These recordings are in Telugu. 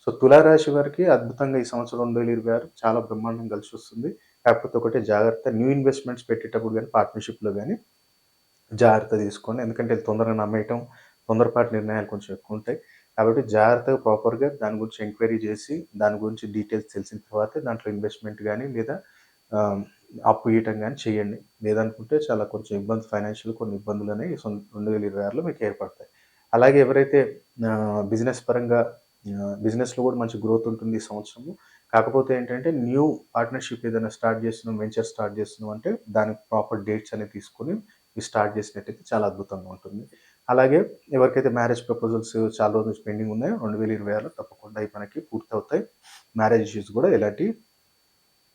సో, తులారాశి వారికి అద్భుతంగా ఈ సంవత్సరం 2026 చాలా బ్రహ్మాండంగా కలిసొస్తుంది. కాకపోతే ఒకటే జాగ్రత్త, న్యూ ఇన్వెస్ట్‌మెంట్స్ పెట్టేటప్పుడు గాని, పార్ట్నర్‌షిప్‌లో గాని జాగ్రత్త తీసుకోండి. ఎందుకంటే ఇది తొందరగా నమ్మేయటం, తొందరపాటు నిర్ణయాలు కొంచెం ఎక్కువుంటాయి. కాబట్టి జాగ్రత్తగా ప్రాపర్‌గా దాని గురించి ఎంక్వైరీ చేసి, దాని గురించి డీటెయిల్స్ తెలిసిన తర్వాతే దాంట్లో ఇన్వెస్ట్‌మెంట్ గాని లేదా ఆహ్, అప్పు ఇయటం గాని చేయండి. లేదనుకుంటే చాలా కొంచెం ఫైనాన్షియల్ కొన్ని ఇబ్బందులనేవి 2026లో మీకు ఏర్పడతాయి. అలాగే ఎవరైతే బిజినెస్ పరంగా బిజినెస్‌లో కూడా మంచి గ్రోత్ ఉంటుంది ఈ సంవత్సరము. కాకపోతే ఏంటంటే న్యూ పార్ట్నర్‌షిప్ ఏదైనా స్టార్ట్ చేస్తున్నాం, వెంచర్ స్టార్ట్ చేస్తున్నాం అంటే దానికి ప్రాపర్ డేట్స్ అనేవి తీసుకొని మీరు స్టార్ట్ చేసినట్టయితే చాలా అద్భుతంగా ఉంటుంది. అలాగే ఎవరికైతే మ్యారేజ్ ప్రపోజల్స్ చాలా రోజుల నుంచి పెండింగ్ ఉన్నాయో 2026లో తప్పకుండా అయి మనకి పూర్తవుతాయి. మ్యారేజ్ ఇష్యూస్ కూడా ఎలాంటి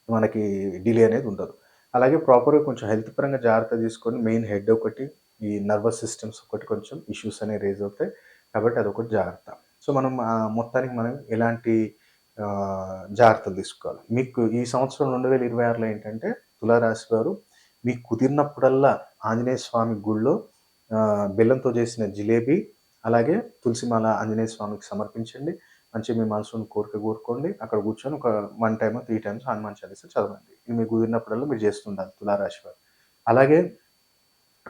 మనకి డిలే అనేది ఉండదు. అలాగే ప్రాపర్‌గా కొంచెం హెల్త్ పరంగా జాగ్రత్త తీసుకొని మెయిన్ హెడ్ ఒకటి, ఈ నర్వస్ సిస్టమ్స్ ఒకటి కొంచెం ఇష్యూస్ అనేవి రైజ్ అవుతాయి. కాబట్టి అదొకటి జాగ్రత్త. సో, మనం మొత్తానికి మనం ఎలాంటి జాగ్రత్తలు తీసుకోవాలి. మీకు ఈ సంవత్సరం 2026లో ఏంటంటే తులారాశి వారు మీకు కుదిరినప్పుడల్లా ఆంజనేయ స్వామి గుడిలో బెల్లంతో చేసిన జిలేబీ, అలాగే తులసిమాల ఆంజనేయ స్వామికి సమర్పించండి. మంచిగా మీ మనసులోని కోరిక కోరుకోండి. అక్కడ కూర్చొని ఒక 1 టైమో, 3 టైమ్స్ హనుమాన్ చాలీసా చదవండి. ఇది మీకు కుదిరినప్పుడల్లా మీరు చేస్తుండాలి తులారాశి వారు. అలాగే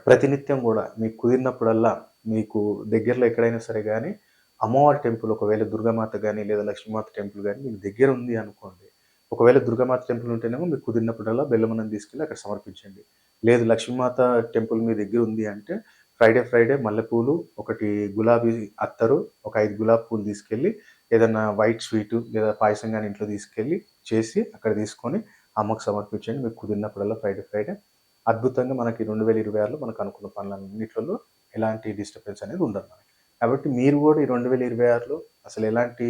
ప్రతినిత్యం గూడా మీకు కుదిరినప్పుడల్లా మీకు దగ్గరలో ఎక్కడైనా సరే గానీ, అమ్మవారి టెంపుల్ ఒకవేళ దుర్గామాత గాని, లేదా లక్ష్మీమాత టెంపుల్ గాని మీకు దగ్గర ఉంది అనుకోండి. ఒకవేళ దుర్గామాత టెంపుల్ ఉంటేనేమో మీకు కుదిరినప్పుడల్లా బెల్లమన్నం తీసుకెళ్ళి అక్కడ సమర్పించండి. లేదు లక్ష్మీమాత టెంపుల్ మీ దగ్గర ఉంది అంటే ఫ్రైడే మల్లెపూలు, ఒకటి గులాబీ అత్తరు, ఒక 5 గులాబీ పూలు తీసుకెళ్ళి ఏదన్నా వైట్ స్వీటు లేదా పాయసం గాని ఇంట్లో తీసుకెళ్ళి చేసి అక్కడ తీసుకొని అమ్మకు సమర్పించండి. మీకు కుదిరినప్పుడల్లా ఫ్రైడే అద్భుతంగా మనకి 2026లో మనకు అనుకున్న పనులన్నిట్లలో ఎలాంటి డిస్టర్బెన్స్ అనేది ఉండదు మనకి. కాబట్టి మీరు గూడా ఈ 2026లో అసలు ఎలాంటి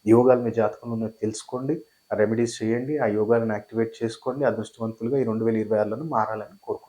యోగాలు మీ జాతకంలో ఉన్నాయో తెలుసుకోండి. ఆ రెమెడీస్ చేయండి. ఆ యోగాలను యాక్టివేట్ చేసుకోండి. అదృష్టవంతులుగా ఈ 2026లోను మారాలని కోరుకుంటున్నాను.